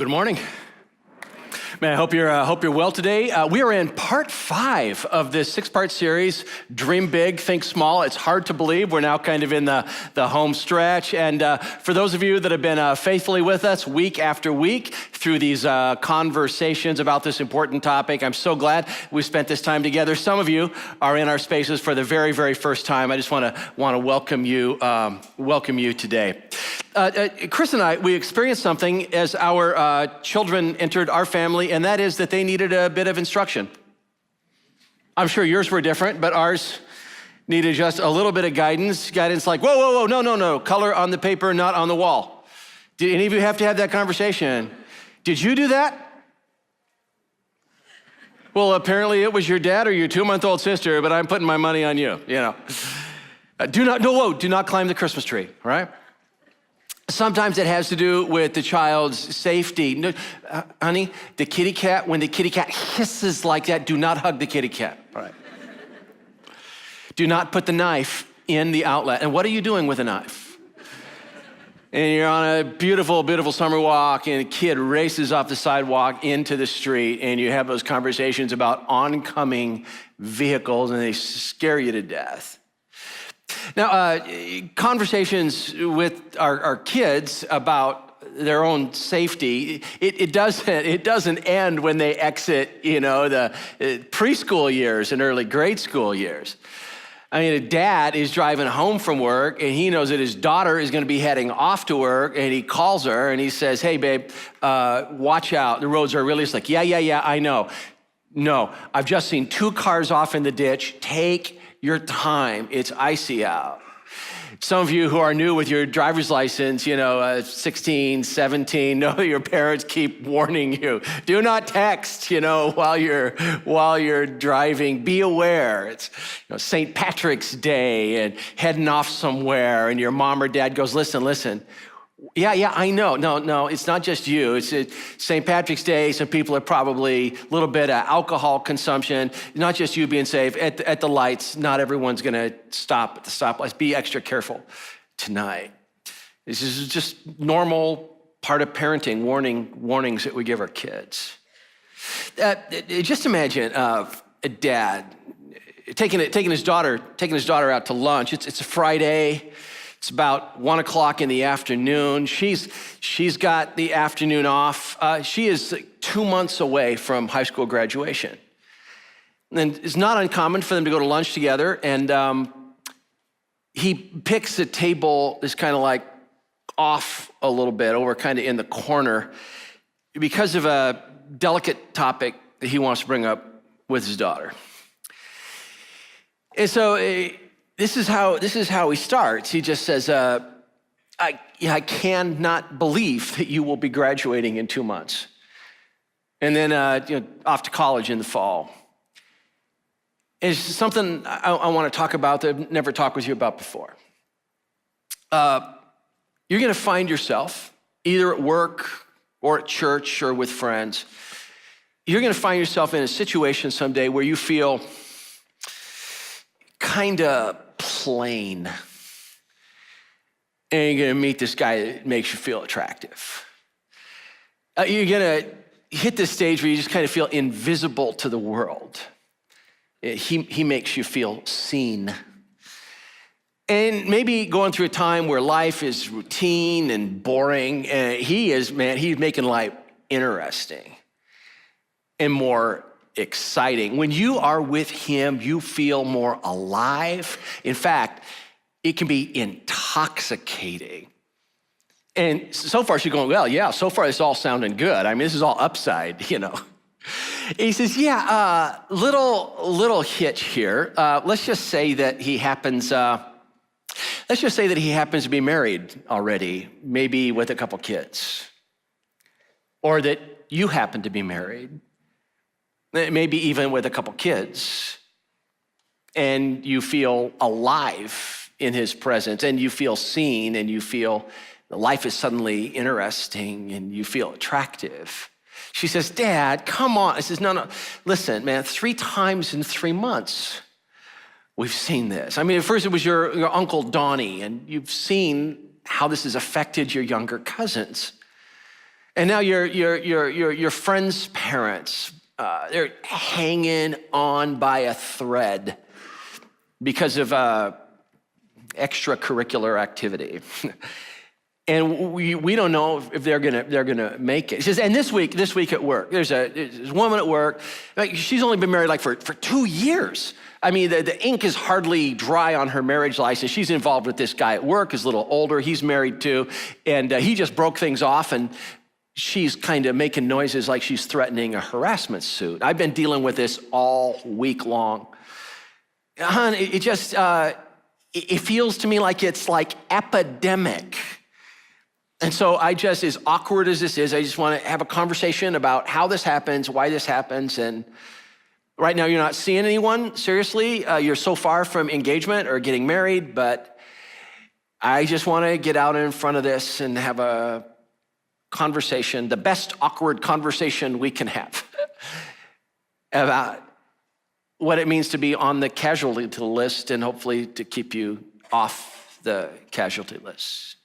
Good morning. Man, I hope you're well today. We are in part 5 of this 6-part series, Dream Big, Think Small. It's hard to believe we're now kind of in the home stretch. And for those of you that have been faithfully with us week after week through these conversations about this important topic, I'm so glad we spent this time together. Some of you are in our spaces for the very, very first time. I just want to welcome you today. Chris and I, we experienced something as our children entered our family, and that is that they needed a bit of instruction. I'm sure yours were different, but ours needed just a little bit of guidance. Guidance like, whoa, no, color on the paper, not on the wall. Did any of you have to have that conversation? Did you do that? Well, apparently it was your dad or your 2-month-old sister, but I'm putting my money on you, Do not climb the Christmas tree, right? Sometimes it has to do with the child's safety. No, honey, the kitty cat, when the kitty cat hisses like that, do not hug the kitty cat. All right. Do not put the knife in the outlet. And what are you doing with a knife? And you're on a beautiful, beautiful summer walk, and a kid races off the sidewalk into the street, and you have those conversations about oncoming vehicles, and they scare you to death. Now, conversations with our kids about their own safety, it doesn't end when they exit, the preschool years and early grade school years. I mean, a dad is driving home from work, and he knows that his daughter is going to be heading off to work, and he calls her, and he says, "Hey, babe, watch out. The roads are really slick." Yeah, I know. No, I've just seen 2 cars off in the ditch. Take your time, it's icy out. Some of you who are new with your driver's license, 16, 17, know that your parents keep warning you. Do not text, while you're driving. Be aware. It's St. Patrick's Day and heading off somewhere, and your mom or dad goes, listen. Yeah, I know. No, it's not just you. It's St. Patrick's Day. Some people are probably a little bit of alcohol consumption. Not just you being safe. At the lights, not everyone's going to stop at the stoplights. Be extra careful tonight. This is just normal part of parenting, warnings that we give our kids. Just imagine a dad taking his daughter out to lunch. It's a Friday. It's about 1 o'clock in the afternoon. She's got the afternoon off. She is 2 months away from high school graduation. And it's not uncommon for them to go to lunch together. And he picks a table that's kind of like off a little bit, over kind of in the corner, because of a delicate topic that he wants to bring up with his daughter. And so This is how he starts. He just says, I cannot believe that you will be graduating in 2 months. And then off to college in the fall. It's something I want to talk about that I've never talked with you about before. You're going to find yourself, either at work or at church or with friends, you're going to find yourself in a situation someday where you feel kind of plain. And you're going to meet this guy that makes you feel attractive. You're going to hit this stage where you just kind of feel invisible to the world. He makes you feel seen. And maybe going through a time where life is routine and boring, and he's making life interesting and more exciting. When you are with him, you feel more alive. In fact, it can be intoxicating. And so far she's going, well, yeah, so far it's all sounding good. I mean, this is all upside, He says, little hitch here. Let's just say that he happens to be married already, maybe with a couple kids. Or that you happen to be married, maybe even with a couple kids, and you feel alive in his presence, and you feel seen, and you feel life is suddenly interesting, and you feel attractive. She says, Dad, come on. I says, no, listen, man, 3 times in 3 months, we've seen this. I mean, at first it was your Uncle Donnie, and you've seen how this has affected your younger cousins. And now your friend's parents, they're hanging on by a thread because of extracurricular activity. And we don't know if they're gonna make it. He says, and this week at work, there's a woman at work, like she's only been married for 2 years. I mean, the ink is hardly dry on her marriage license. She's involved with this guy at work, he's a little older, he's married too, and he just broke things off, and she's kind of making noises like she's threatening a harassment suit. I've been dealing with this all week long. Hon, it just, it feels to me like it's like epidemic. And so I just, as awkward as this is, I just want to have a conversation about how this happens, why this happens. And right now you're not seeing anyone, seriously. You're so far from engagement or getting married, but I just want to get out in front of this and have a conversation, the best awkward conversation we can have about what it means to be on the casualty list and hopefully to keep you off the casualty list.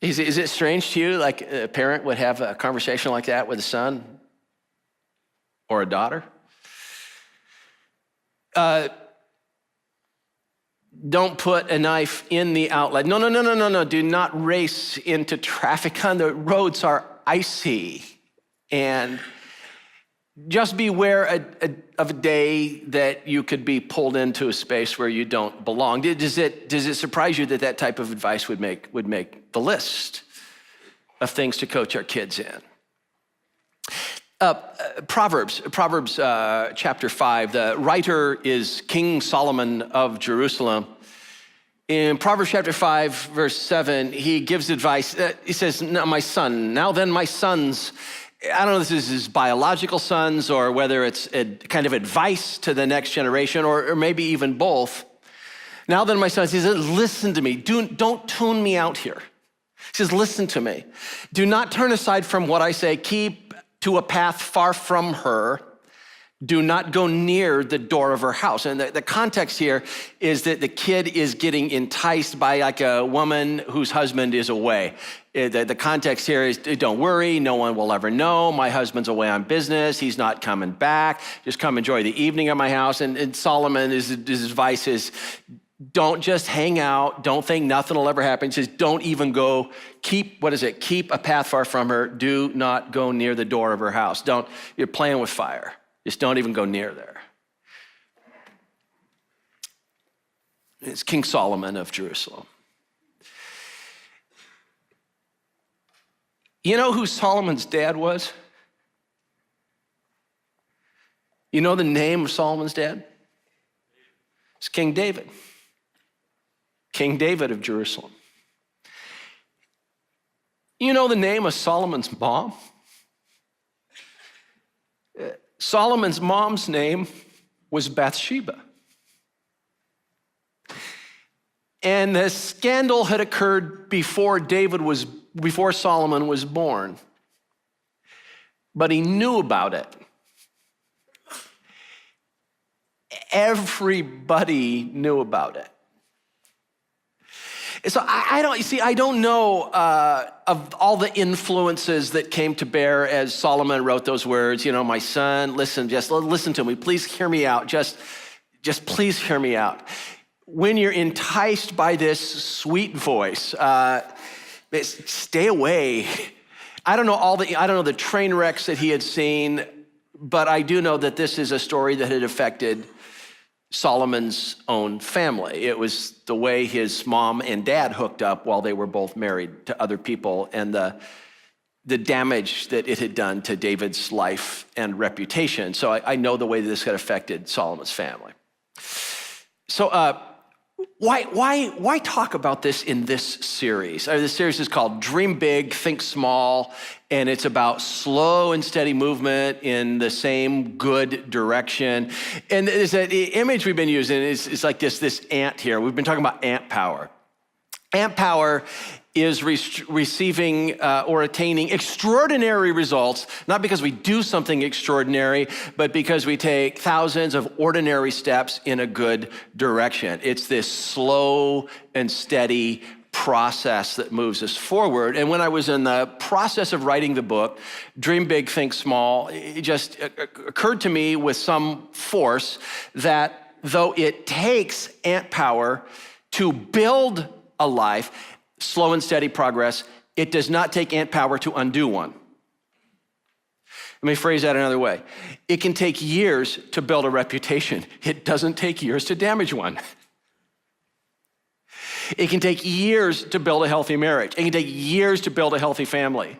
Is it strange to you, like a parent would have a conversation like that with a son or a daughter? Don't put a knife in the outlet. No. Do not race into traffic on the roads are icy. And just beware of a day that you could be pulled into a space where you don't belong. Does it surprise you that type of advice would make the list of things to coach our kids in? Proverbs chapter 5, the writer is King Solomon of Jerusalem. In Proverbs chapter 5, verse 7, he gives advice. He says, now then, my sons, I don't know if this is his biological sons or whether it's a kind of advice to the next generation or maybe even both. Now then, my sons, he says, listen to me. Don't tune me out here. He says, listen to me. Do not turn aside from what I say. Keep to a path far from her. Do not go near the door of her house. And the context here is that the kid is getting enticed by like a woman whose husband is away. The context here is, don't worry, no one will ever know. My husband's away on business. He's not coming back. Just come enjoy the evening at my house. And Solomon, his advice is, don't just hang out. Don't think nothing will ever happen. He says, don't even go. Keep a path far from her. Do not go near the door of her house. You're playing with fire. Just don't even go near there. It's King Solomon of Jerusalem. You know who Solomon's dad was? You know the name of Solomon's dad? It's King David. King David of Jerusalem. You know the name of Solomon's mom? Solomon's mom's name was Bathsheba. And the scandal had occurred before Solomon was born. But he knew about it. Everybody knew about it. So I don't know of all the influences that came to bear as Solomon wrote those words. You know, my son, just listen to me. Please hear me out. Just please hear me out. When you're enticed by this sweet voice, stay away. I don't know the train wrecks that he had seen, but I do know that this is a story that had affected Solomon's own family. It was the way his mom and dad hooked up while they were both married to other people, and the damage that it had done to David's life and reputation. So I know the way that this had affected Solomon's family. So why talk about this in this series? This series is called Dream Big, Think Small, and it's about slow and steady movement in the same good direction. And the image we've been using is like this ant here. We've been talking about ant power. Ant power is receiving or attaining extraordinary results, not because we do something extraordinary, but because we take thousands of ordinary steps in a good direction. It's this slow and steady process that moves us forward. And when I was in the process of writing the book, Dream Big, Think Small, it just occurred to me with some force that though it takes ant power to build a life, slow and steady progress, it does not take ant power to undo one. Let me phrase that another way. It can take years to build a reputation. It doesn't take years to damage one. It can take years to build a healthy marriage. It can take years to build a healthy family.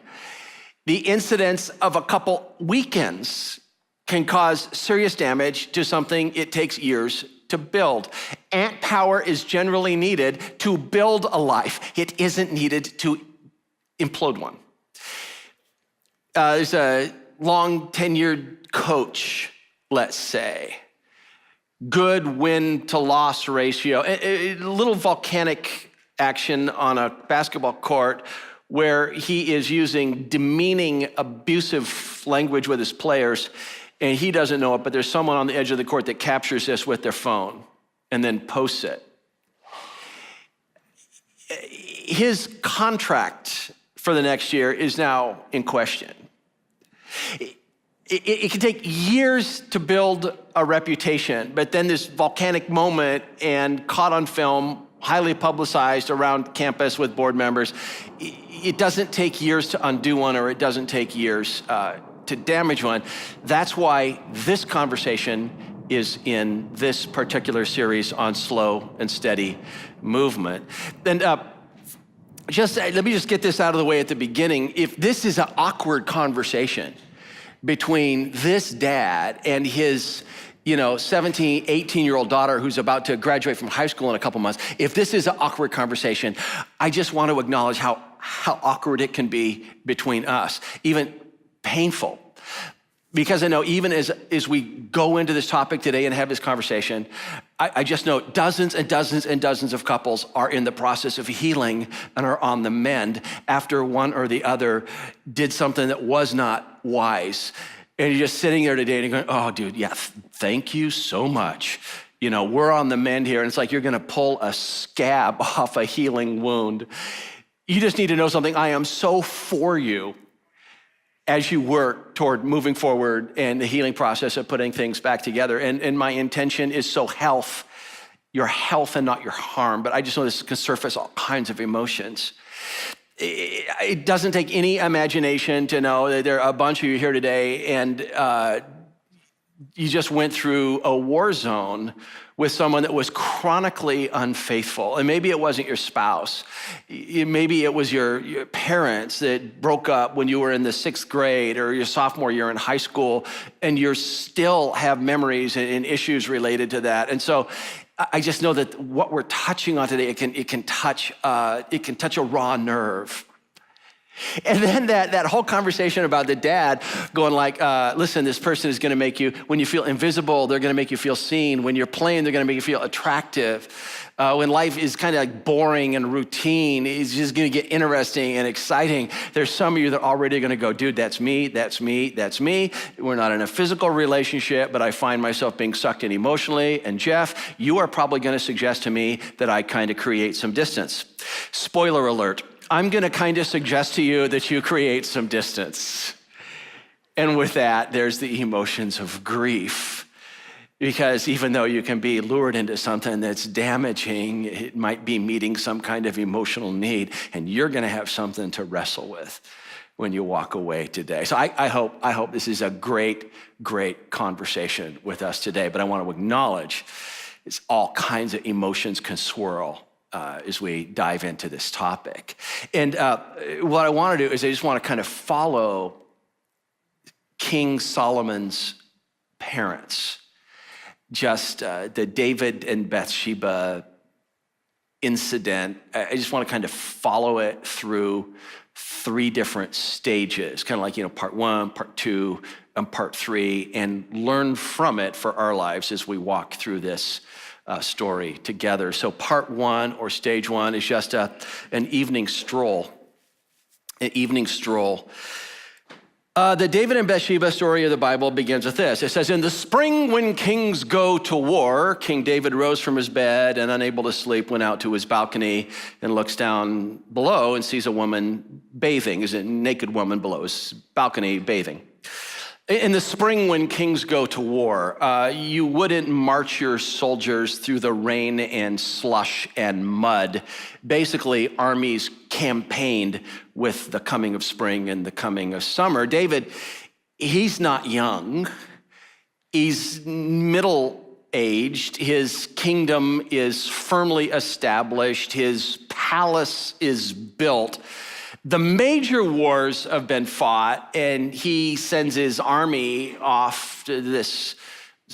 The incidence of a couple weekends can cause serious damage to something it takes years to build. Ant power is generally needed to build a life. It isn't needed to implode one. There's a long tenured coach, let's say, good win to loss ratio, a little volcanic action on a basketball court where he is using demeaning, abusive language with his players, and he doesn't know it, but there's someone on the edge of the court that captures this with their phone and then posts it. His contract for the next year is now in question. It can take years to build a reputation, but then this volcanic moment and caught on film, highly publicized around campus with board members, it doesn't take years to undo one, or it doesn't take years to damage one. That's why this conversation is in this particular series on slow and steady movement. And let me just get this out of the way at the beginning. If this is an awkward conversation between this dad and his 17, 18-year-old daughter who's about to graduate from high school in a couple months, if this is an awkward conversation, I just want to acknowledge how awkward it can be between us, even painful. Because I know even as we go into this topic today and have this conversation, I just know dozens and dozens and dozens of couples are in the process of healing and are on the mend after one or the other did something that was not wise. And you're just sitting there today and going, oh, dude, yeah, thank you so much. We're on the mend here. And it's like you're going to pull a scab off a healing wound. You just need to know something. I am so for you as you work toward moving forward and the healing process of putting things back together. And my intention is your health and not your harm. But I just know this can surface all kinds of emotions. It doesn't take any imagination to know that there are a bunch of you here today and you just went through a war zone with someone that was chronically unfaithful. And maybe it wasn't your spouse. Maybe it was your parents that broke up when you were in the 6th grade or your sophomore year in high school, and you still have memories and issues related to that. And so I just know that what we're touching on today, it can touch a raw nerve. And then that whole conversation about the dad going like, listen, this person is going to make you, when you feel invisible, they're going to make you feel seen. When you're playing, they're going to make you feel attractive. When life is kind of like boring and routine, it's just going to get interesting and exciting. There's some of you that are already going to go, dude, that's me, that's me, that's me. We're not in a physical relationship, but I find myself being sucked in emotionally. And Jeff, you are probably going to suggest to me that I kind of create some distance. Spoiler alert. I'm going to kind of suggest to you that you create some distance. And with that, there's the emotions of grief. Because even though you can be lured into something that's damaging, it might be meeting some kind of emotional need, and you're going to have something to wrestle with when you walk away today. So I hope this is a great, great conversation with us today. But I want to acknowledge it's all kinds of emotions can swirl as we dive into this topic. And what I want to do is I just want to kind of follow King Solomon's parents, just the David and Bathsheba incident. I just want to kind of follow it through 3 different stages, kind of like, part 1, part 2, and part 3, and learn from it for our lives as we walk through this story together. So part 1 or stage 1 is just an evening stroll. An evening stroll. The David and Bathsheba story of the Bible begins with this. It says, in the spring when kings go to war, King David rose from his bed and unable to sleep went out to his balcony and looks down below and sees a woman bathing. Is a naked woman below his balcony bathing. In the spring when kings go to war, you wouldn't march your soldiers through the rain and slush and mud. Basically, armies campaigned with the coming of spring and the coming of summer. David, he's not young. He's middle-aged. His kingdom is firmly established. His palace is built. The major wars have been fought, and he sends his army off to this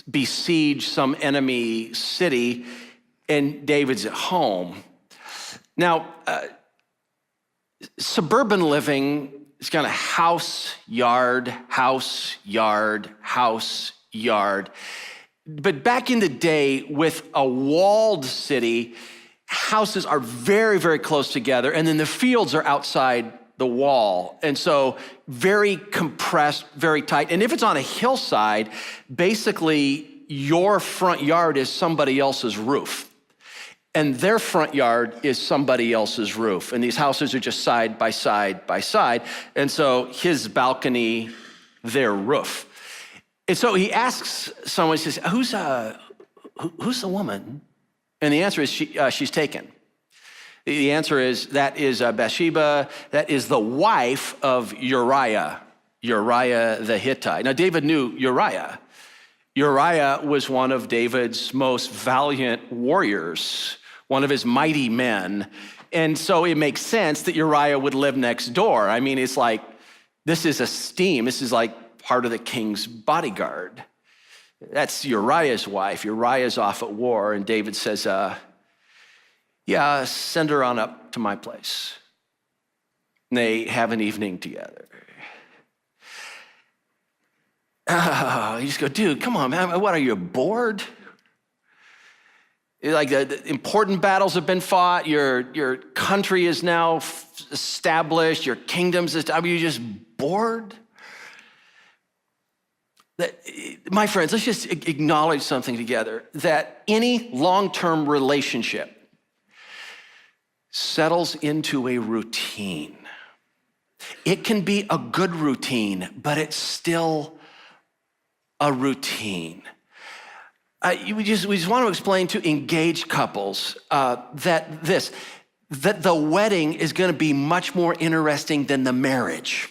besiege some enemy city, and David's at home. Now, suburban living is kind of house, yard, house, yard, house, yard. But back in the day, with a walled city, houses are very, very close together, and then the fields are outside the wall. And so very compressed, very tight. And if it's on a hillside, basically your front yard is somebody else's roof. And their front yard is somebody else's roof. And these houses are just side by side by side. And so his balcony, their roof. And so he asks someone, he says, who's the woman? And the answer is she's taken. The answer is that is Bathsheba. That is the wife of Uriah the Hittite. Now, David knew Uriah. Uriah was one of David's most valiant warriors, one of his mighty men. And so it makes sense that Uriah would live next door. I mean, it's like, this is esteem. This is like part of the king's bodyguard. That's Uriah's wife. Uriah's off at war, and David says, yeah, send her on up to my place. And they have an evening together. You just go, dude, come on, man. What, are you bored? Like the important battles have been fought. Your country is now established. Your kingdom's established. Are you just bored? My friends, let's just acknowledge something together, that any long-term relationship settles into a routine. It can be a good routine, but it's still a routine. We just want to explain to engaged couples that the wedding is going to be much more interesting than the marriage.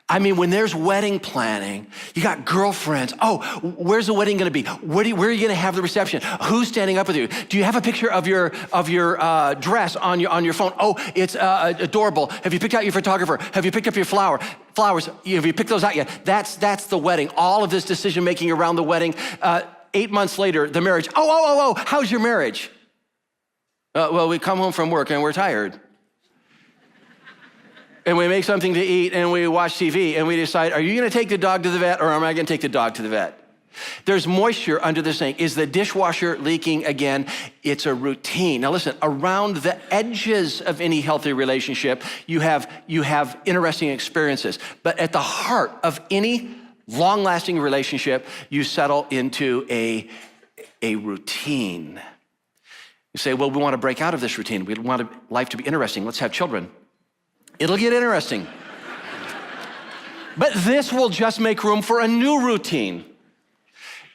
I mean, when there's wedding planning, you got girlfriends. Oh, where's the wedding going to be? Where are you going to have the reception? Who's standing up with you? Do you have a picture of your dress on your phone? Oh, it's adorable. Have you picked out your photographer? Have you picked up your flowers? Have you picked those out yet? That's the wedding. All of this decision making around the wedding. 8 months later, the marriage. Oh, how's your marriage? Well, we come home from work and we're tired. And we make something to eat and we watch TV and we decide, are you going to take the dog to the vet or am I going to take the dog to the vet? There's moisture under the sink. Is the dishwasher leaking again? It's a routine. Now listen, around the edges of any healthy relationship, you have interesting experiences. But at the heart of any long-lasting relationship, you settle into a routine. You say, well, we want to break out of this routine. We want life to be interesting. Let's have children. It'll get interesting. But this will just make room for a new routine.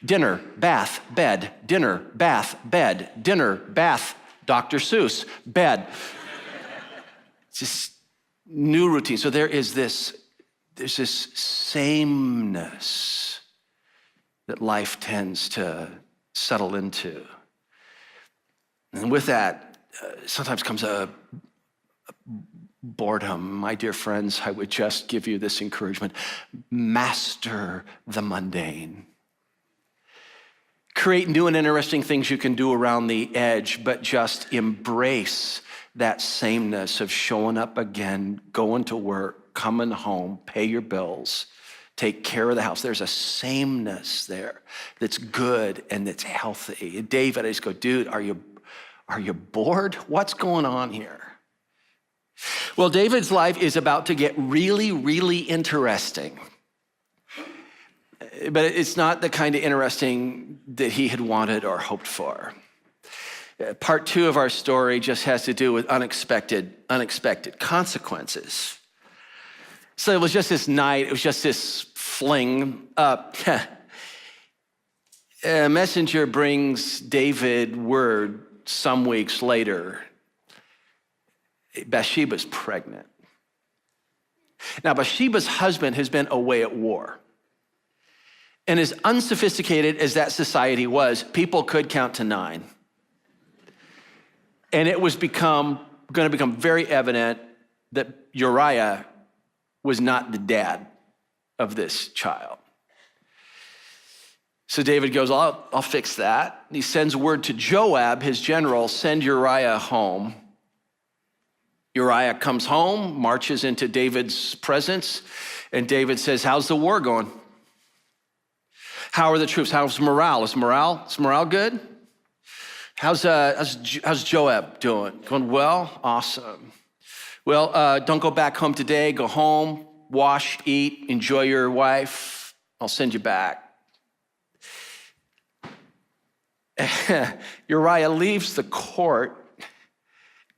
Dinner, bath, bed, dinner, bath, bed, dinner, bath, Dr. Seuss, bed. It's just new routine. So there's this sameness that life tends to settle into. And with that, sometimes comes a boredom. My dear friends, I would just give you this encouragement. Master the mundane. Create new and interesting things you can do around the edge, but just embrace that sameness of showing up again, going to work, coming home, pay your bills, take care of the house. There's a sameness there that's good and that's healthy. David, I just go, dude, are you bored? What's going on here? Well, David's life is about to get really, really interesting. But it's not the kind of interesting that he had wanted or hoped for. Part 2 of our story just has to do with unexpected consequences. So it was just this night, it was just this fling. A messenger brings David word some weeks later. Bathsheba's pregnant. Now, Bathsheba's husband has been away at war. And as unsophisticated as that society was, people could count to 9. And it was going to become very evident that Uriah was not the dad of this child. So David goes, I'll fix that. He sends word to Joab, his general, send Uriah home. Uriah comes home, marches into David's presence, and David says, how's the war going? How are the troops? How's morale? Is morale good? How's Joab doing? Going well? Awesome. Well, don't go back home today. Go home, wash, eat, enjoy your wife. I'll send you back. Uriah leaves the court,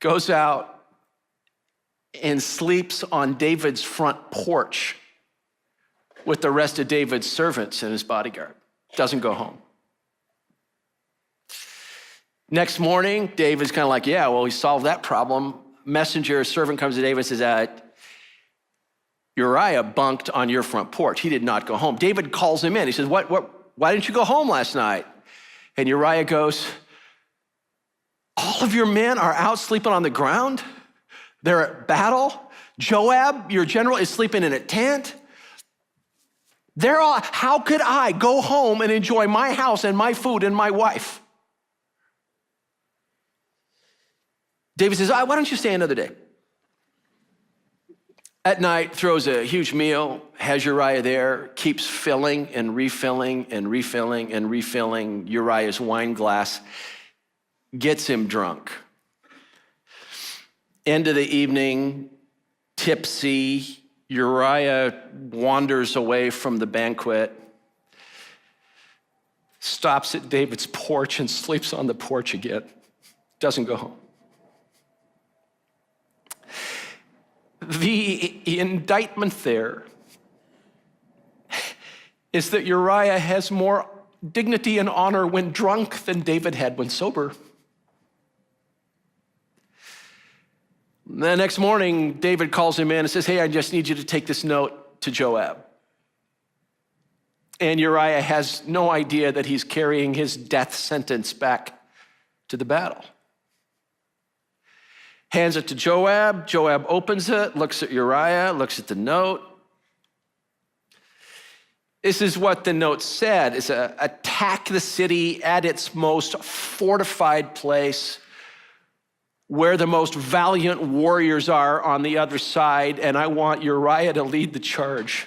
goes out, and sleeps on David's front porch with the rest of David's servants and his bodyguard. Doesn't go home. Next morning, David's kind of like, yeah, well, we solved that problem. Messenger, servant comes to David and says, Uriah bunked on your front porch. He did not go home. David calls him in. He says, why didn't you go home last night? And Uriah goes, all of your men are out sleeping on the ground? They're at battle? Joab, your general, is sleeping in a tent? How could I go home and enjoy my house and my food and my wife? David says, why don't you stay another day? At night, throws a huge meal, has Uriah there, keeps filling and refilling and refilling and refilling Uriah's wine glass, gets him drunk. End of the evening, tipsy, Uriah wanders away from the banquet, stops at David's porch and sleeps on the porch again. Doesn't go home. The indictment there is that Uriah has more dignity and honor when drunk than David had when sober. The next morning, David calls him in and says, hey, I just need you to take this note to Joab. And Uriah has no idea that he's carrying his death sentence back to the battle. Hands it to Joab. Joab opens it, looks at Uriah, looks at the note. This is what the note said. It's attack the city at its most fortified place, where the most valiant warriors are on the other side, and I want Uriah to lead the charge.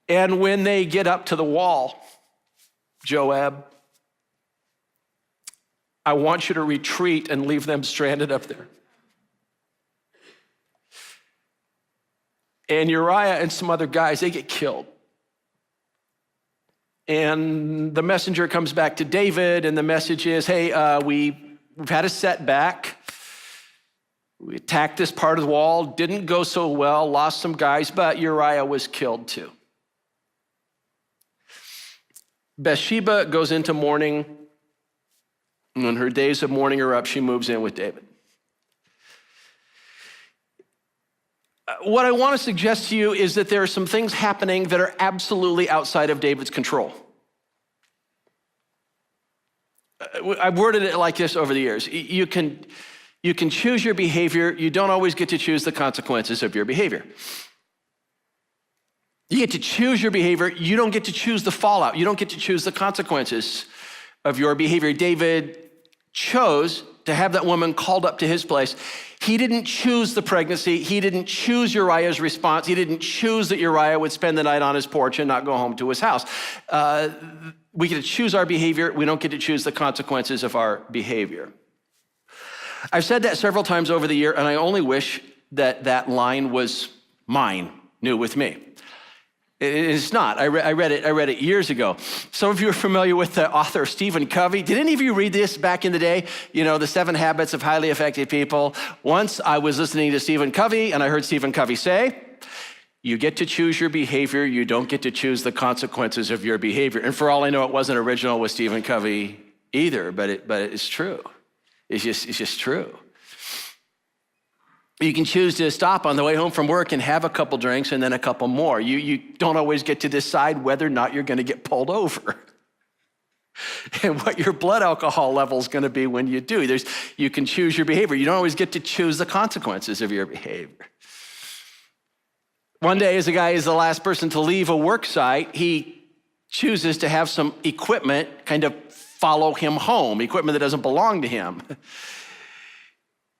And when they get up to the wall, Joab, I want you to retreat and leave them stranded up there. And Uriah and some other guys, they get killed. And the messenger comes back to David, and the message is, hey, we've had a setback. We attacked this part of the wall, didn't go so well, lost some guys, but Uriah was killed too. Bathsheba goes into mourning. And when her days of mourning are up, she moves in with David. What I want to suggest to you is that there are some things happening that are absolutely outside of David's control. I've worded it like this over the years. You can choose your behavior. You don't always get to choose the consequences of your behavior. You get to choose your behavior. You don't get to choose the fallout. You don't get to choose the consequences of your behavior. David chose to have that woman called up to his place. He didn't choose the pregnancy. He didn't choose Uriah's response. He didn't choose that Uriah would spend the night on his porch and not go home to his house. We get to choose our behavior. We don't get to choose the consequences of our behavior. I've said that several times over the year, and I only wish that that line was mine, new with me. It's not. I read it years ago. Some of you are familiar with the author Stephen Covey. Did any of you read this back in the day? You know, The 7 Habits of Highly Effective People. Once I was listening to Stephen Covey, and I heard Stephen Covey say, you get to choose your behavior, you don't get to choose the consequences of your behavior. And for all I know, it wasn't original with Stephen Covey either, but it's true. It's just true. You can choose to stop on the way home from work and have a couple drinks and then a couple more. You don't always get to decide whether or not you're going to get pulled over and what your blood alcohol level is going to be when you do. You can choose your behavior. You don't always get to choose the consequences of your behavior. One day, as a guy is the last person to leave a work site, he chooses to have some equipment kind of follow him home, equipment that doesn't belong to him.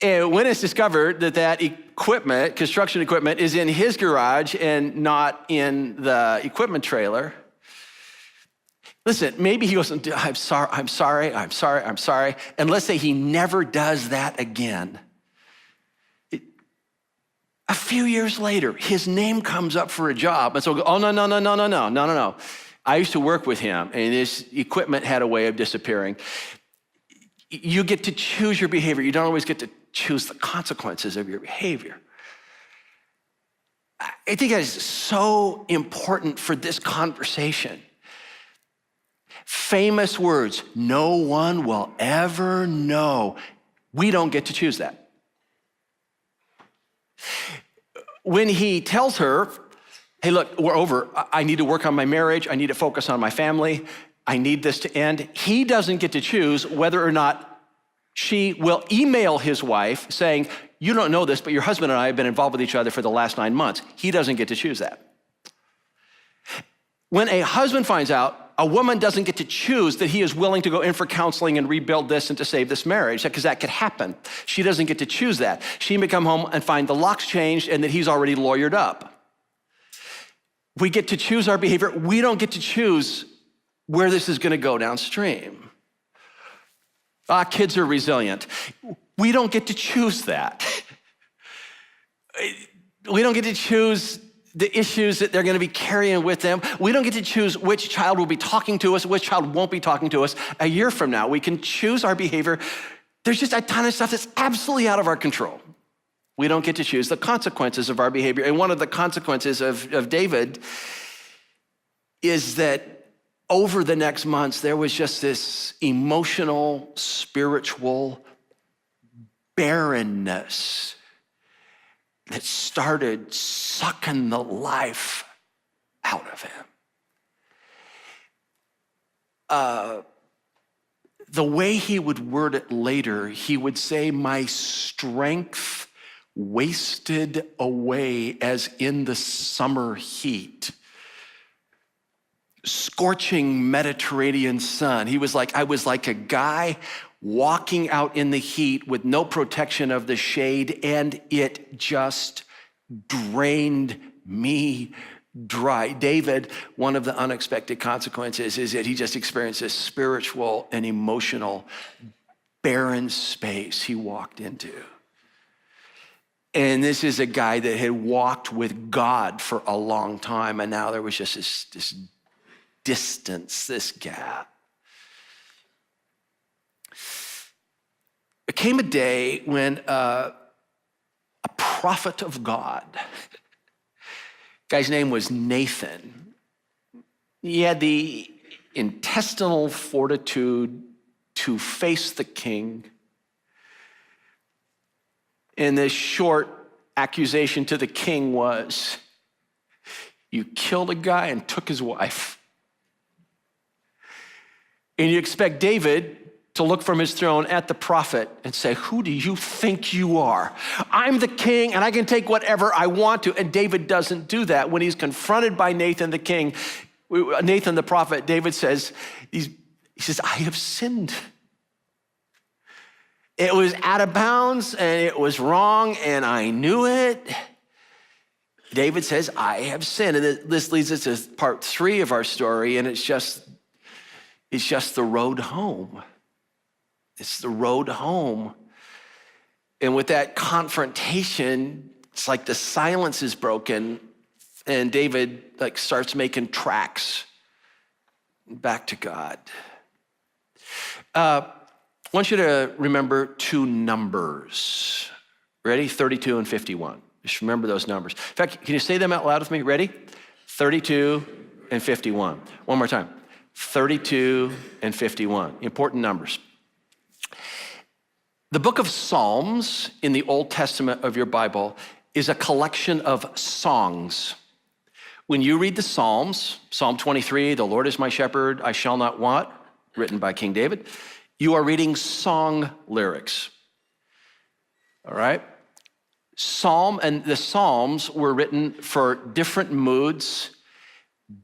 And when it's discovered that equipment, construction equipment, is in his garage and not in the equipment trailer, listen, maybe he goes, I'm sorry. And let's say he never does that again. A few years later, his name comes up for a job. And so, no. I used to work with him, and his equipment had a way of disappearing. You get to choose your behavior. You don't always get to choose the consequences of your behavior. I think that is so important for this conversation. Famous words, no one will ever know. We don't get to choose that. When he tells her, hey, look, we're over. I need to work on my marriage. I need to focus on my family. I need this to end. He doesn't get to choose whether or not she will email his wife saying, you don't know this, but your husband and I have been involved with each other for the last 9 months. He doesn't get to choose that. When a husband finds out, a woman doesn't get to choose that he is willing to go in for counseling and rebuild this and to save this marriage, because that could happen. She doesn't get to choose that. She may come home and find the locks changed and that he's already lawyered up. We get to choose our behavior. We don't get to choose where this is going to go downstream. Kids are resilient. We don't get to choose that. We don't get to choose the issues that they're going to be carrying with them. We don't get to choose which child will be talking to us, which child won't be talking to us a year from now. We can choose our behavior. There's just a ton of stuff that's absolutely out of our control. We don't get to choose the consequences of our behavior. And one of the consequences of David is that over the next months, there was just this emotional, spiritual barrenness that started sucking the life out of him. The way he would word it later, he would say, my strength wasted away as in the summer heat. Scorching Mediterranean sun. He was like, I was like a guy walking out in the heat with no protection of the shade, and it just drained me dry. David, one of the unexpected consequences is that he just experienced this spiritual and emotional barren space he walked into. And this is a guy that had walked with God for a long time, and now there was just this distance, this gap. There came a day when a prophet of God, guy's name was Nathan, he had the intestinal fortitude to face the king. And this short accusation to the king was, you killed a guy and took his wife. And you expect David to look from his throne at the prophet and say, who do you think you are? I'm the king and I can take whatever I want to. And David doesn't do that. When he's confronted by Nathan the king, Nathan the prophet, David says, he says, I have sinned. It was out of bounds and it was wrong and I knew it. David says, I have sinned. And this leads us to part 3 of our story, and it's just the road home. It's the road home. And with that confrontation, it's like the silence is broken and David starts making tracks back to God. I want you to remember two numbers. Ready? 32 and 51. Just remember those numbers. In fact, can you say them out loud with me? Ready? 32 and 51. One more time. 32 and 51. Important numbers. The book of Psalms in the Old Testament of your Bible is a collection of songs. When you read the Psalms, Psalm 23, the Lord is my shepherd, I shall not want, written by King David, you are reading song lyrics. All right? And the Psalms were written for different moods,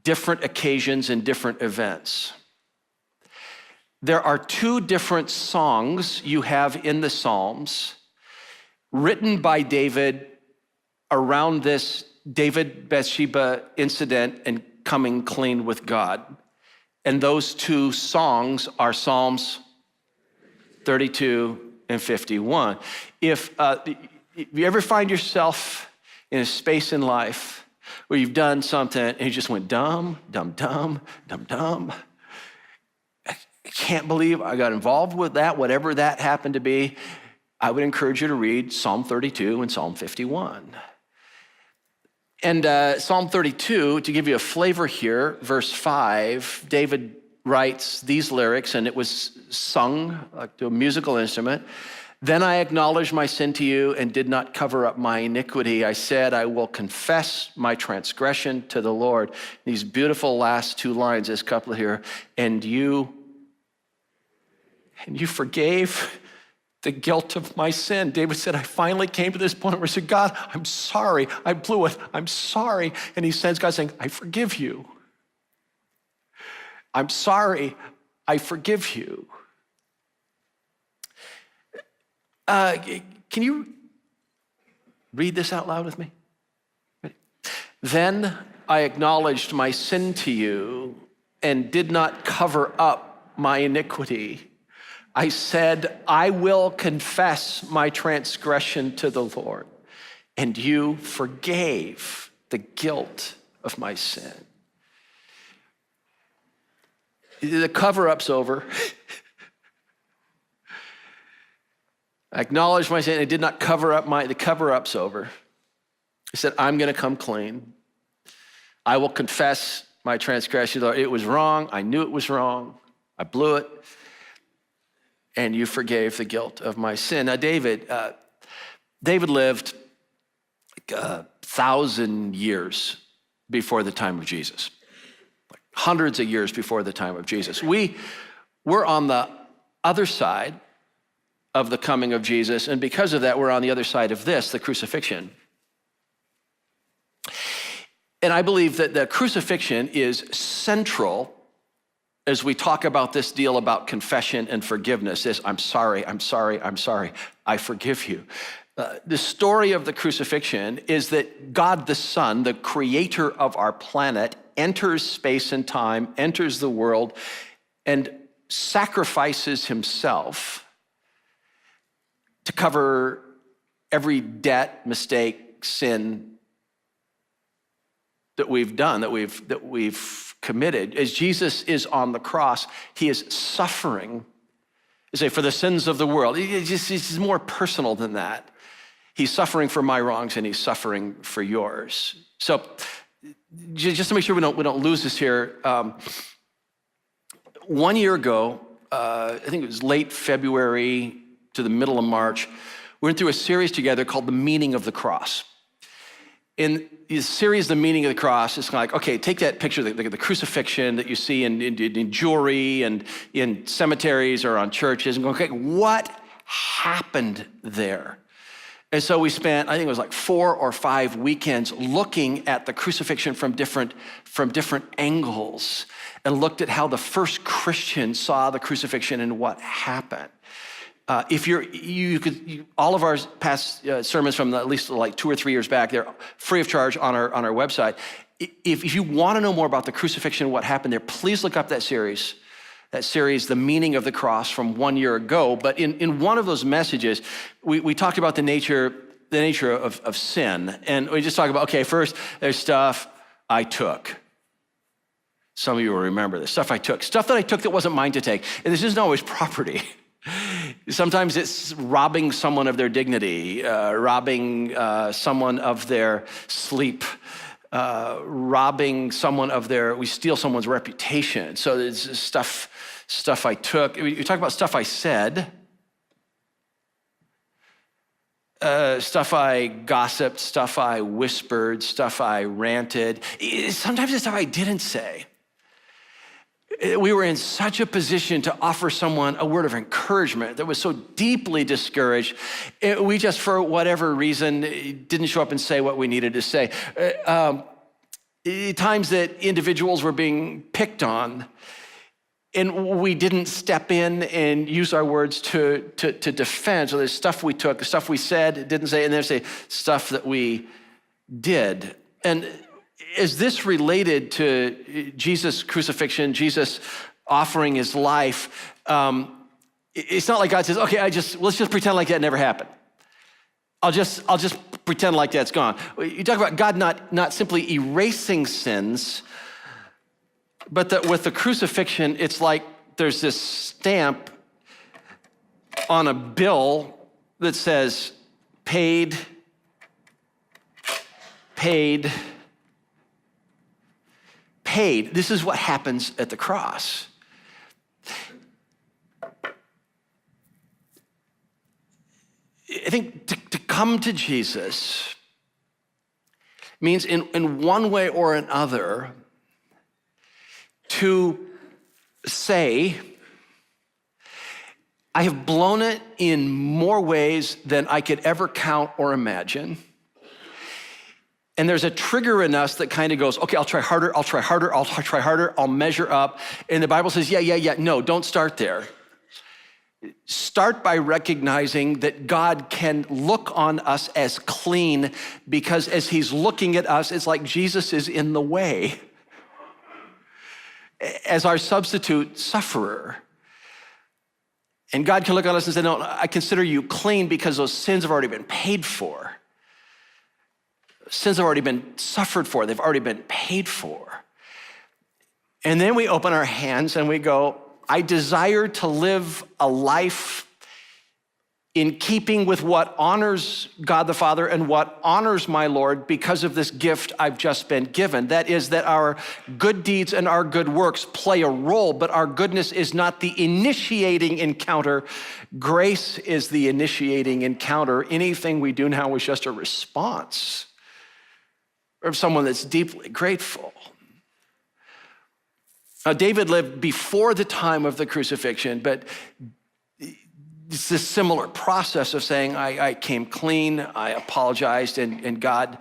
different occasions, and different events. There are two different songs you have in the Psalms written by David around this David Bathsheba incident and coming clean with God. And those two songs are Psalms 32 and 51. If you ever find yourself in a space in life where you've done something and you just went dumb, dumb, dumb, dumb, dumb, I can't believe I got involved with that, whatever that happened to be, I would encourage you to read Psalm 32 and Psalm 51. And Psalm 32, to give you a flavor here, verse 5, David writes these lyrics, and it was sung to a musical instrument. Then I acknowledged my sin to you and did not cover up my iniquity. I said, I will confess my transgression to the Lord. These beautiful last two lines, this couplet here, and you forgave the guilt of my sin. David said, I finally came to this point where I said, God, I'm sorry. I blew it. I'm sorry. And he sends God saying, I forgive you. I'm sorry. I forgive you. Can you read this out loud with me? Then I acknowledged my sin to you and did not cover up my iniquity. I said, I will confess my transgression to the Lord, and you forgave the guilt of my sin. The cover-up's over. I acknowledged my sin. I did not cover up the cover-up's over. I said, I'm going to come clean. I will confess my transgression. It was wrong. I knew it was wrong. I blew it. And you forgave the guilt of my sin. Now, David lived 1,000 years before the time of Jesus, hundreds of years before the time of Jesus. We're on the other side of the coming of Jesus, and because of that, we're on the other side of this, the crucifixion. And I believe that the crucifixion is central as we talk about this deal about confession and forgiveness. This, I'm sorry, I'm sorry, I'm sorry, I forgive you. The story of the crucifixion is that God the Son, the creator of our planet, enters space and time, enters the world, and sacrifices himself to cover every debt, mistake, sin that we've done, that we've committed. As Jesus is on the cross, he is suffering, for the sins of the world. It's more personal than that. He's suffering for my wrongs and he's suffering for yours. So just to make sure we don't lose this here, 1 year ago, I think it was late February to the middle of March, we went through a series together called The Meaning of the Cross. In the series, The Meaning of the Cross, it's kind of like, okay, take that picture, the crucifixion that you see in jewelry and in cemeteries or on churches, and go, okay, what happened there? And so we spent, I think it was like 4 or 5 weekends looking at the crucifixion from different angles, and looked at how the first Christians saw the crucifixion and what happened. All of our past sermons from at least like 2 or 3 years back, they're free of charge on our website. If you want to know more about the crucifixion and what happened there, please look up that series. that series, The Meaning of the Cross, from 1 year ago. But in one of those messages, we talked about the nature of sin. And we just talked about, okay, first there's stuff I took. Some of you will remember this. Stuff that I took that wasn't mine to take. And this isn't always property. Sometimes it's robbing someone of their dignity, robbing someone of their sleep, robbing someone of we steal someone's reputation. So it's stuff I took. You talk about stuff I said, stuff I gossiped, stuff I whispered, stuff I ranted. Sometimes it's stuff I didn't say. We were in such a position to offer someone a word of encouragement that was so deeply discouraged. We just, for whatever reason, didn't show up and say what we needed to say. Times that individuals were being picked on, and we didn't step in and use our words to defend. So there's stuff we took, stuff we said, didn't say, and there's stuff that we did. And is this related to Jesus' crucifixion, Jesus offering his life? It's not like God says, okay, let's just pretend like that never happened. I'll just pretend like that's gone. You talk about God not simply erasing sins, but that with the crucifixion, it's like there's this stamp on a bill that says paid. This is what happens at the cross. I think to come to Jesus means in one way or another to say, I have blown it in more ways than I could ever count or imagine. And there's a trigger in us that kind of goes, okay, I'll try harder, I'll measure up. And the Bible says, yeah, no, don't start there. Start by recognizing that God can look on us as clean, because as he's looking at us, it's like Jesus is in the way as our substitute sufferer. And God can look on us and say, no, I consider you clean because those sins have already been paid for. Sins have already been suffered for. They've already been paid for. And then we open our hands and we go, I desire to live a life in keeping with what honors God the Father and what honors my Lord because of this gift I've just been given. That is, that our good deeds and our good works play a role, but our goodness is not the initiating encounter. Grace is the initiating encounter. Anything we do now is just a response of someone that's deeply grateful. Now, David lived before the time of the crucifixion, but it's this similar process of saying, I came clean, I apologized, and God,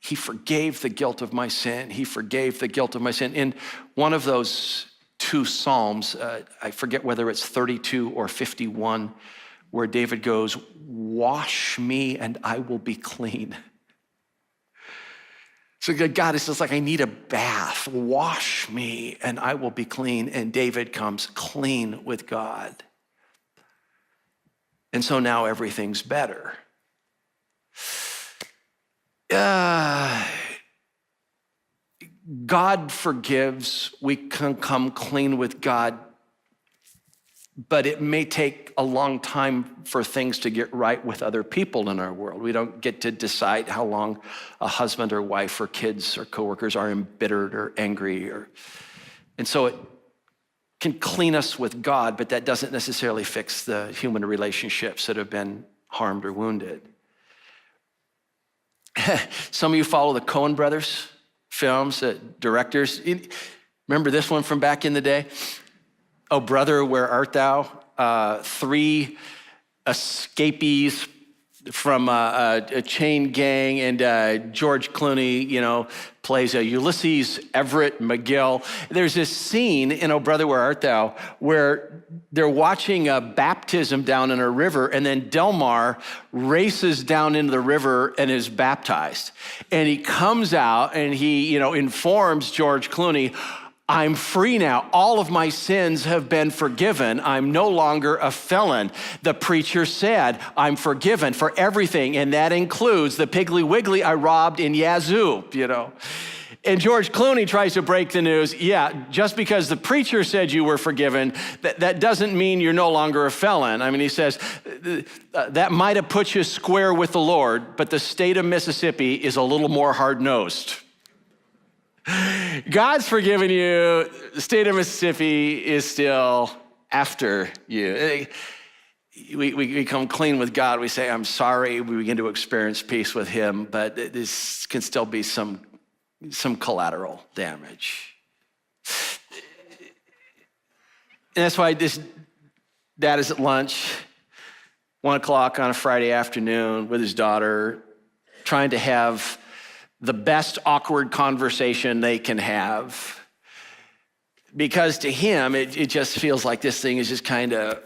he forgave the guilt of my sin. He forgave the guilt of my sin. In one of those two Psalms, I forget whether it's 32 or 51, where David goes, wash me and I will be clean. So God is just like, I need a bath. Wash me and I will be clean. And David comes clean with God. And so now everything's better. God forgives. We can come clean with God. But it may take a long time for things to get right with other people in our world. We don't get to decide how long a husband or wife or kids or coworkers are embittered or angry. And so it can clean us with God, but that doesn't necessarily fix the human relationships that have been harmed or wounded. Some of you follow the Coen brothers films, directors. Remember this one from back in the day? Oh, brother, where art thou? 3 escapees from a chain gang, and George Clooney, plays Ulysses Everett McGill. There's this scene in Oh, Brother, Where Art Thou, where they're watching a baptism down in a river, and then Delmar races down into the river and is baptized. And he comes out and he, informs George Clooney, I'm free now. All of my sins have been forgiven. I'm no longer a felon. The preacher said, I'm forgiven for everything, and that includes the Piggly Wiggly I robbed in Yazoo, And George Clooney tries to break the news, just because the preacher said you were forgiven, that doesn't mean you're no longer a felon. I mean, he says, that might have put you square with the Lord, but the state of Mississippi is a little more hard-nosed. God's forgiven you. The state of Mississippi is still after you. We come clean with God. We say, I'm sorry. We begin to experience peace with him, but this can still be some collateral damage. And that's why this dad is at lunch, 1:00 on a Friday afternoon with his daughter, trying to have the best awkward conversation they can have. Because to him, it just feels like this thing is just kind of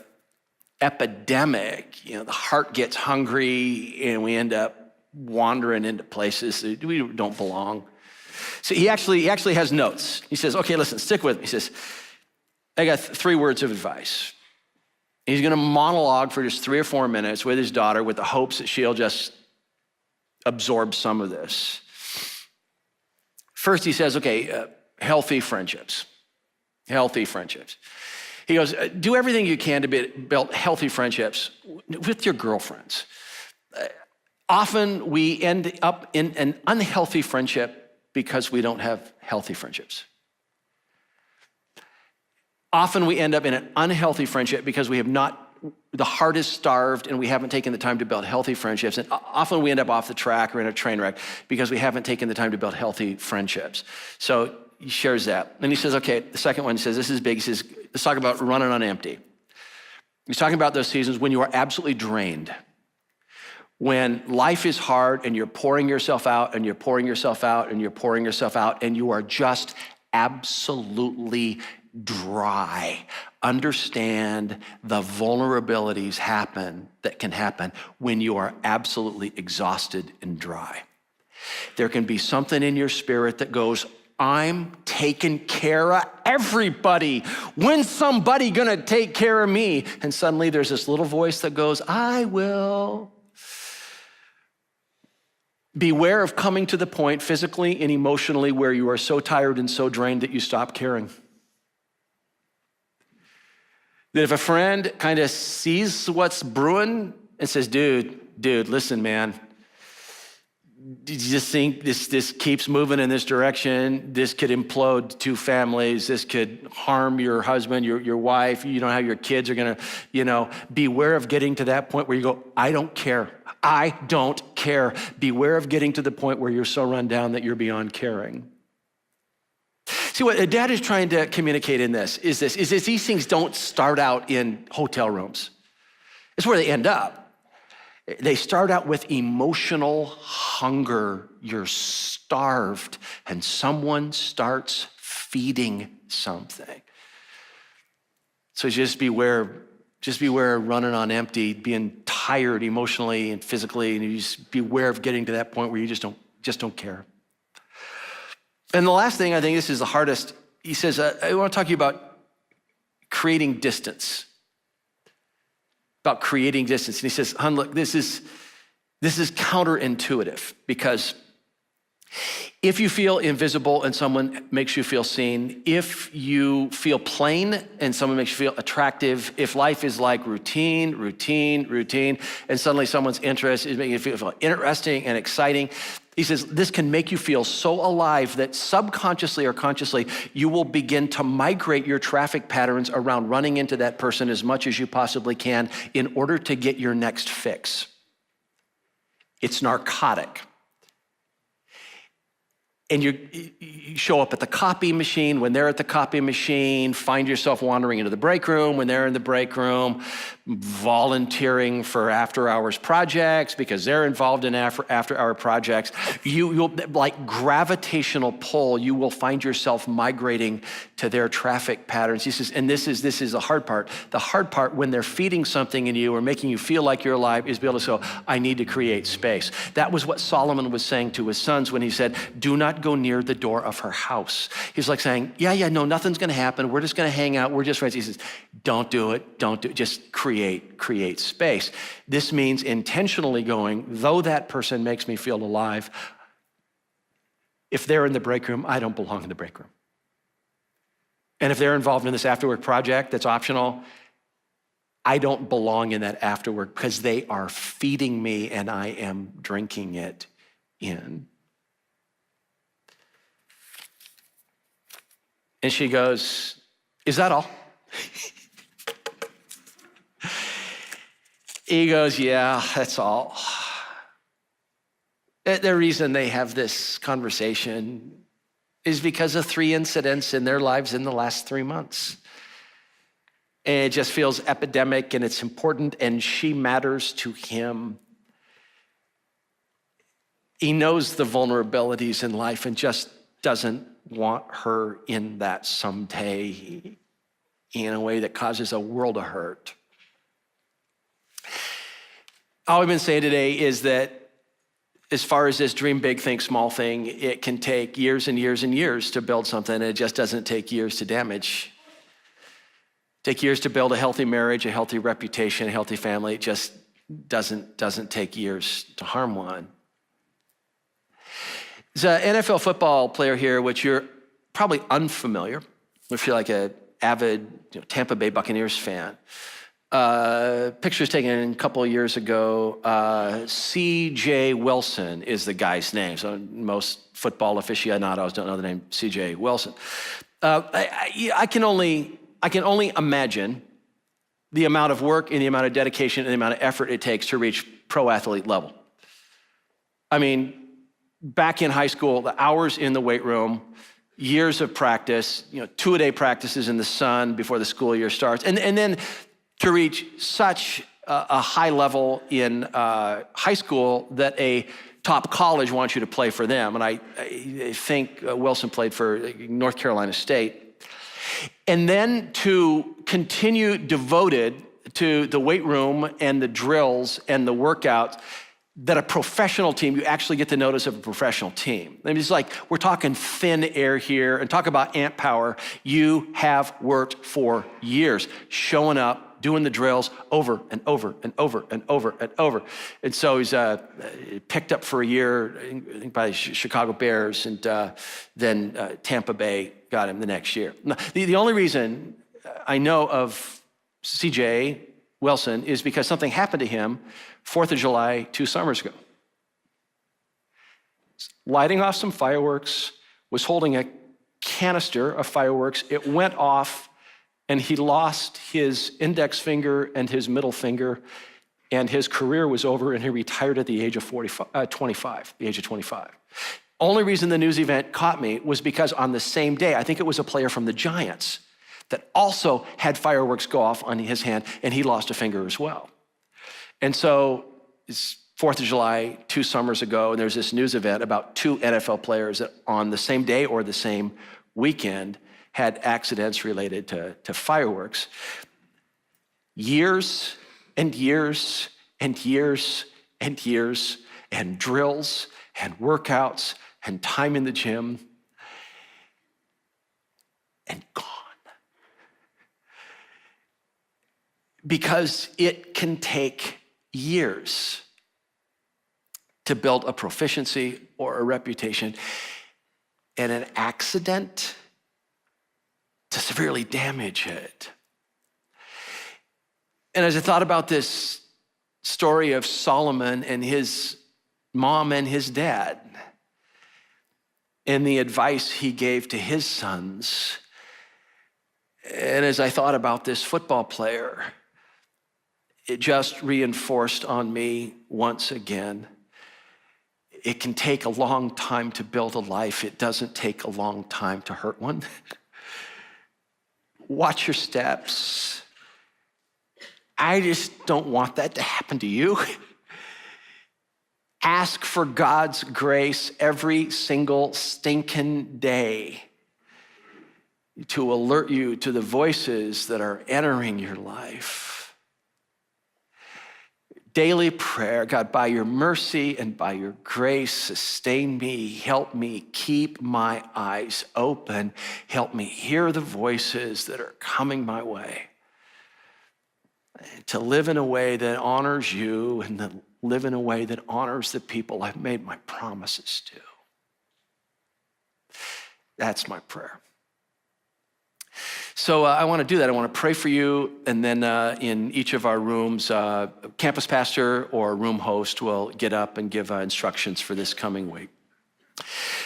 epidemic. The heart gets hungry and we end up wandering into places that we don't belong. So he actually has notes. He says, okay, listen, stick with me. He says, I got 3 words of advice. He's gonna monologue for just 3 or 4 minutes with his daughter with the hopes that she'll just absorb some of this. First, he says, okay, healthy friendships. Healthy friendships. He goes, do everything you can to build healthy friendships with your girlfriends. Often we end up in an unhealthy friendship because we don't have healthy friendships. Often we end up in an unhealthy friendship because we have not, the heart is starved and we haven't taken the time to build healthy friendships. And often we end up off the track or in a train wreck because we haven't taken the time to build healthy friendships. So he shares that. And he says, okay, the second one, he says, this is big. He says, let's talk about running on empty. He's talking about those seasons when you are absolutely drained. When life is hard and you're pouring yourself out and you're pouring yourself out and you're pouring yourself out and you are just absolutely dry. Understand the vulnerabilities that can happen when you are absolutely exhausted and dry. There can be something in your spirit that goes, I'm taking care of everybody. When's somebody gonna take care of me? And suddenly there's this little voice that goes, I will. Beware of coming to the point physically and emotionally where you are so tired and so drained that you stop caring. That if a friend kind of sees what's brewing and says, dude, listen, man, do you just think this keeps moving in this direction? This could implode 2 families. This could harm your husband, your wife. You don't know how your kids are gonna, beware of getting to that point where you go, I don't care. I don't care. Beware of getting to the point where you're so run down that you're beyond caring. See, what Dad is trying to communicate in this is these things don't start out in hotel rooms. It's where they end up. They start out with emotional hunger. You're starved, and someone starts feeding something. So just beware running on empty, being tired emotionally and physically, and you just beware of getting to that point where you just don't care. And the last thing, I think this is the hardest, he says, I want to talk to you about creating distance. About creating distance. And he says, hon, look, this is counterintuitive, because if you feel invisible and someone makes you feel seen, if you feel plain and someone makes you feel attractive, if life is like routine, and suddenly someone's interest is making you feel interesting and exciting, he says, this can make you feel so alive that subconsciously or consciously, you will begin to migrate your traffic patterns around running into that person as much as you possibly can in order to get your next fix. It's narcotic. And you show up at the copy machine. When they're at the copy machine, find yourself wandering into the break room. When they're in the break room, volunteering for after-hours projects because they're involved in after-hour projects. You'll, like gravitational pull, you will find yourself migrating to their traffic patterns. He says, and this is the hard part. The hard part, when they're feeding something in you or making you feel like you're alive, is be able to say, I need to create space. That was what Solomon was saying to his sons when he said, do not not go near the door of her house. He's like saying, yeah, no, nothing's gonna happen. We're just gonna hang out. We're just friends. He says, don't do it. Just create space. This means intentionally going, though that person makes me feel alive, if they're in the break room, I don't belong in the break room. And if they're involved in this after-work project that's optional, I don't belong in that after-work because they are feeding me and I am drinking it in. And she goes, is that all? He goes, yeah, that's all. The reason they have this conversation is because of 3 incidents in their lives in the last 3 months. And it just feels epidemic and it's important and she matters to him. He knows the vulnerabilities in life and just doesn't want her in that someday in a way that causes a world of hurt. All we've been saying today is that as far as this dream big, think small thing, it can take years and years and years to build something. It just doesn't take years to damage. Take years to build a healthy marriage, a healthy reputation, a healthy family. It just doesn't take years to harm one. There's an NFL football player here, which you're probably unfamiliar if you're like an avid Tampa Bay Buccaneers fan. Pictures taken a couple of years ago. C.J. Wilson is the guy's name. So most football aficionados don't know the name C.J. Wilson. I can only imagine the amount of work and the amount of dedication and the amount of effort it takes to reach pro athlete level. I mean, back in high school, the hours in the weight room, years of practice, 2-a-day practices in the sun before the school year starts, and then to reach such a high level in high school that a top college wants you to play for them. And I think Wilson played for North Carolina State. And then to continue devoted to the weight room and the drills and the workouts that a professional team, you actually get the notice of a professional team. I mean, it's like, we're talking thin air here and talk about ant power. You have worked for years, showing up, doing the drills over and over and over and over and over. And so he's picked up for a year, I think by the Chicago Bears, and then Tampa Bay got him the next year. Now, the only reason I know of C.J. Wilson is because something happened to him 4th of July 2 summers ago. Lighting off some fireworks, was holding a canister of fireworks. It went off and he lost his index finger and his middle finger, and his career was over, and he retired at the age of 25. Only reason the news event caught me was because on the same day, I think it was a player from the Giants that also had fireworks go off on his hand, and he lost a finger as well. And so it's 4th of July 2 summers ago, and there's this news event about 2 NFL players that on the same day or the same weekend had accidents related to fireworks. Years and years and years and years and drills and workouts and time in the gym, and gone. Because it can take years to build a proficiency or a reputation, and an accident to severely damage it. And as I thought about this story of Solomon and his mom and his dad, and the advice he gave to his sons, and as I thought about this football player, it just reinforced on me once again, it can take a long time to build a life. It doesn't take a long time to hurt one. Watch your steps. I just don't want that to happen to you. Ask for God's grace every single stinking day to alert you to the voices that are entering your life. daily prayer, God, by your mercy and by your grace, sustain me, help me keep my eyes open, help me hear the voices that are coming my way, to live in a way that honors you and to live in a way that honors the people I've made my promises to. That's my prayer. So I want to do that. I want to pray for you, and then in each of our rooms, campus pastor or room host will get up and give instructions for this coming week.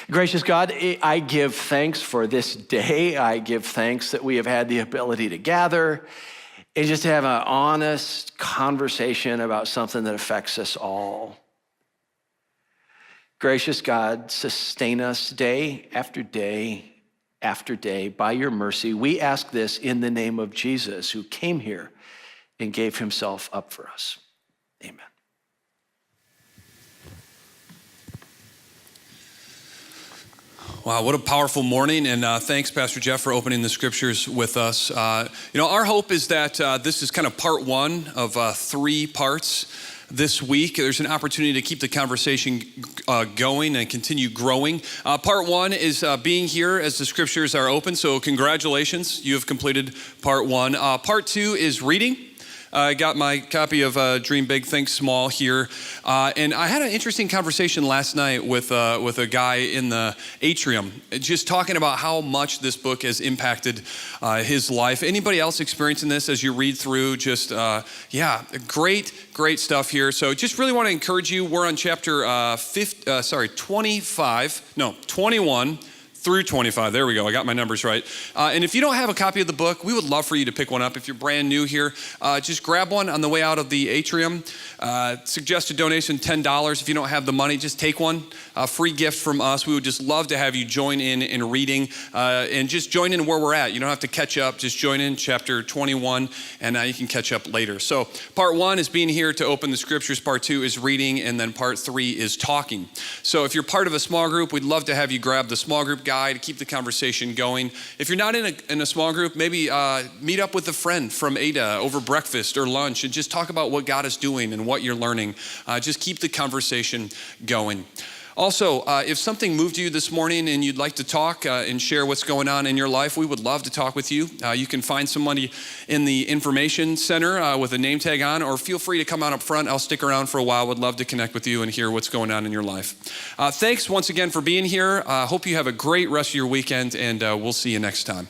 Gracious God, I give thanks for this day. I give thanks that we have had the ability to gather and just to have an honest conversation about something that affects us all. Gracious God, sustain us day after day after day by your mercy. We ask this in the name of Jesus, who came here and gave himself up for us. Amen. Wow, what a powerful morning, and thanks, Pastor Jeff, for opening the scriptures with us. Our hope is that this is kind of part one of 3 parts. This week, there's an opportunity to keep the conversation going and continue growing. Part 1 is being here as the scriptures are open, so congratulations, you have completed part 1. Part 2 is reading. I got my copy of Dream Big, Think Small here. And I had an interesting conversation last night with a guy in the atrium, just talking about how much this book has impacted his life. Anybody else experiencing this as you read through? Just, great stuff here. So just really want to encourage you. We're on chapter 21 through 25. There we go. I got my numbers right. And if you don't have a copy of the book, we would love for you to pick one up. If you're brand new here, just grab one on the way out of the atrium. Suggested donation, $10. If you don't have the money, just take one. A free gift from us. We would just love to have you join in reading and just join in where we're at. You don't have to catch up. Just join in chapter 21 and you can catch up later. So part 1 is being here to open the scriptures. Part 2 is reading. And then part 3 is talking. So if you're part of a small group, we'd love to have you grab the small group guide to keep the conversation going. If you're not in a small group, maybe meet up with a friend from Ada over breakfast or lunch and just talk about what God is doing and what you're learning. Just keep the conversation going. Also, if something moved you this morning and you'd like to talk and share what's going on in your life, we would love to talk with you. You can find somebody in the information center with a name tag on, or feel free to come on up front. I'll stick around for a while. Would love to connect with you and hear what's going on in your life. Thanks once again for being here. Hope you have a great rest of your weekend, and we'll see you next time.